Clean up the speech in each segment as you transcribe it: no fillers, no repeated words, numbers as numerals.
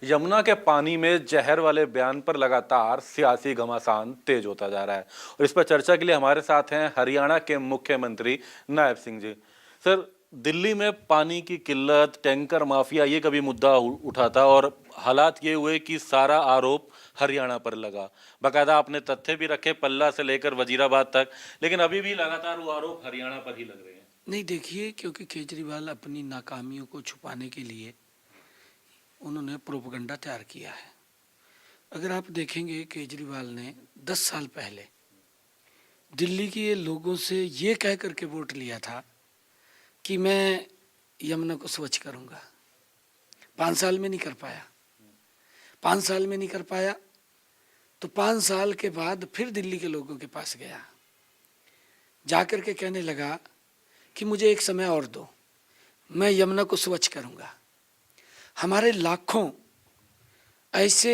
यमुना के पानी में जहर वाले बयान पर लगातार सियासी घमासान तेज होता जा रहा है और इस पर चर्चा के लिए हमारे साथ हैं हरियाणा के मुख्यमंत्री नायब सिंह जी। सर, दिल्ली में पानी की किल्लत, टैंकर माफिया, ये कभी मुद्दा उठा था और हालात ये हुए कि सारा आरोप हरियाणा पर लगा। बाकायदा आपने तथ्य भी रखे पल्ला से लेकर वजीराबाद तक, लेकिन अभी भी लगातार वो आरोप हरियाणा पर ही लग रहे हैं। नहीं, देखिए, क्योंकि केजरीवाल अपनी नाकामियों को छुपाने के लिए उन्होंने प्रोपेगेंडा तैयार किया है। अगर आप देखेंगे, केजरीवाल ने 10 साल पहले दिल्ली के लोगों से ये कह करके वोट लिया था कि मैं यमुना को स्वच्छ करूंगा। 5 साल में नहीं कर पाया। 5 साल में नहीं कर पाया तो 5 साल के बाद फिर दिल्ली के लोगों के पास गया, जाकर के कहने लगा कि मुझे एक समय और दो, मैं यमुना को स्वच्छ करूंगा। हमारे लाखों ऐसे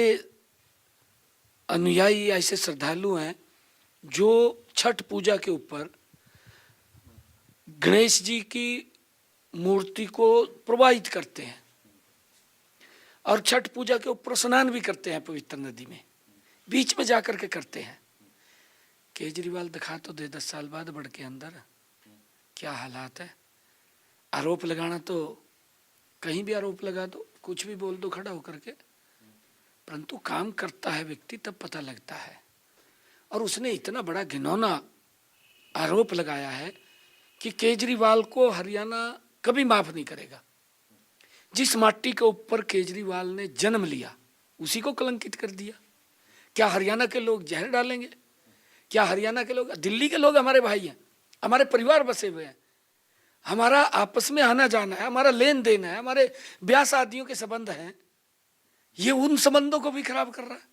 अनुयायी, ऐसे श्रद्धालु हैं जो छठ पूजा के ऊपर गणेश जी की मूर्ति को प्रवाहित करते हैं और छठ पूजा के ऊपर स्नान भी करते हैं पवित्र नदी में, बीच में जाकर के करते हैं। केजरीवाल दिखा तो दे 10 साल बाद बढ़ के अंदर क्या हालात है। आरोप लगाना तो कहीं भी आरोप लगा दो, कुछ भी बोल दो खड़ा होकर के, परंतु काम करता है व्यक्ति तब पता लगता है। और उसने इतना बड़ा घिनौना आरोप लगाया है कि केजरीवाल को हरियाणा कभी माफ नहीं करेगा। जिस माटी के ऊपर केजरीवाल ने जन्म लिया उसी को कलंकित कर दिया। क्या हरियाणा के लोग जहर डालेंगे? क्या हरियाणा के लोग, दिल्ली के लोग हमारे भाई हैं, हमारे परिवार बसे हुए हैं, हमारा आपस में आना जाना है, हमारा लेन देन है, हमारे ब्याह शादियों के संबंध हैं, ये उन संबंधों को भी खराब कर रहा है।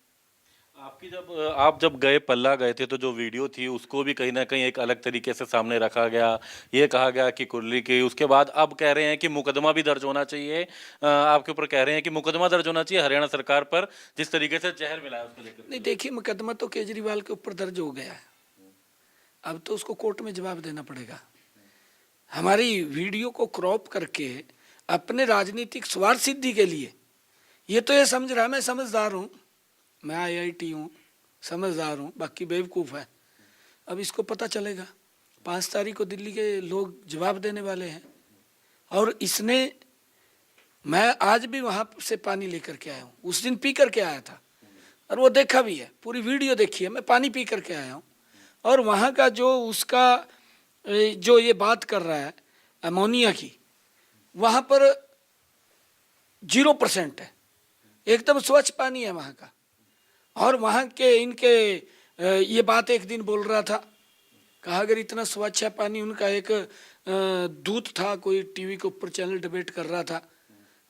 आप जब गए, पल्ला गए थे, तो जो वीडियो थी उसको भी कहीं ना कहीं एक अलग तरीके से सामने रखा गया। ये कहा गया कि कुर्ली की, उसके बाद अब कह रहे हैं कि मुकदमा भी दर्ज होना चाहिए। आपके ऊपर कह रहे हैं कि मुकदमा दर्ज होना चाहिए हरियाणा सरकार पर, जिस तरीके से जहर मिला है उसको लेकर। नहीं, देखिए, मुकदमा तो केजरीवाल के ऊपर दर्ज हो गया है, अब तो उसको कोर्ट में जवाब देना पड़ेगा। हमारी वीडियो को क्रॉप करके अपने राजनीतिक स्वार्थ सिद्धि के लिए ये तो ये समझ रहा है मैं समझदार हूँ, मैं IIT हूँ, समझदार हूँ, बाकी बेवकूफ़ है। अब इसको पता चलेगा। 5 तारीख को दिल्ली के लोग जवाब देने वाले हैं। और इसने, मैं आज भी वहाँ से पानी लेकर के आया हूँ, उस दिन पी करके आया था और वो देखा भी है, पूरी वीडियो देखी है, मैं पानी पी करके आया हूँ। और वहाँ का जो उसका जो ये बात कर रहा है अमोनिया की, वहाँ पर 0% है, एकदम स्वच्छ पानी है वहाँ का। और वहाँ के इनके ये बात एक दिन बोल रहा था, कहा अगर इतना स्वच्छ है पानी, उनका एक दूत था, कोई टीवी के ऊपर चैनल डिबेट कर रहा था,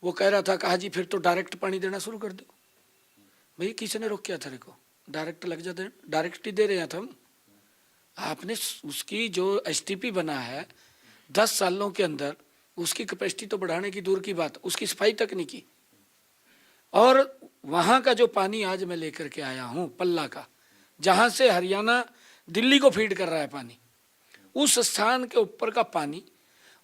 वो कह रहा था, कहा जी फिर तो डायरेक्ट पानी देना शुरू कर दो। भाई किसने रोक किया तेरे को? डायरेक्ट लग जाते, डायरेक्ट ही दे रहे हैं हम। आपने उसकी जो STP बना है 10 सालों के अंदर, उसकी कैपेसिटी तो बढ़ाने की दूर की बात, उसकी सफाई तक नहीं की। और वहाँ का जो पानी आज मैं लेकर के आया हूँ पल्ला का, जहाँ से हरियाणा दिल्ली को फीड कर रहा है पानी, उस स्थान के ऊपर का पानी,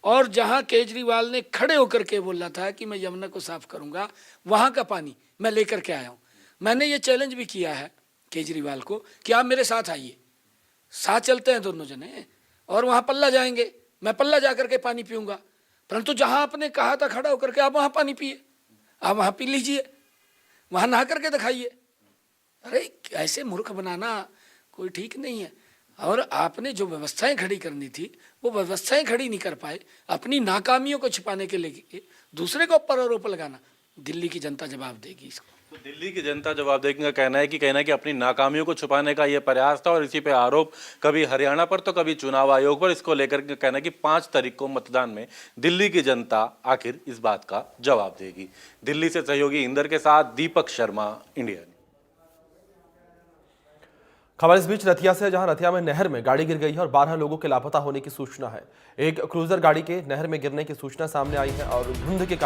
और जहाँ केजरीवाल ने खड़े होकर के बोला था कि मैं यमुना को साफ करूँगा, वहाँ का पानी मैं लेकर के आया हूँ। मैंने ये चैलेंज भी किया है केजरीवाल को कि आप मेरे साथ आइए, साथ चलते हैं दोनों जने और वहाँ पल्ला जाएंगे, मैं पल्ला जा करके पानी पीऊँगा। परंतु जहाँ आपने कहा था खड़ा होकर के आप वहाँ पानी पिए, आप वहाँ पी लीजिए, वहाँ नहा करके दिखाइए। अरे ऐसे मूर्ख बनाना कोई ठीक नहीं है। और आपने जो व्यवस्थाएं खड़ी करनी थी वो व्यवस्थाएं खड़ी नहीं कर पाए, अपनी नाकामियों को छिपाने के लिए दूसरे को ऊपर आरोप लगाना। दिल्ली की जनता जवाब देगी इसको। तो दिल्ली की जनता जवाब देगी का कहना है कि अपनी नाकामियों को छुपाने का ये प्रयास था और इसी पे आरोप कभी हरियाणा पर तो कभी चुनाव आयोग पर। इसको लेकर के कहना है कि 5 तारीख को मतदान में दिल्ली की जनता आखिर इस बात का जवाब देगी। दिल्ली से सहयोगी इंदर के साथ दीपक शर्मा, इंडिया। खबर इस बीच रतिया से, जहां रतिया में नहर में गाड़ी गिर गई है और 12 लोगों के लापता होने की सूचना है। एक क्रूजर गाड़ी के नहर में गिरने की सूचना सामने आई है और धुंध के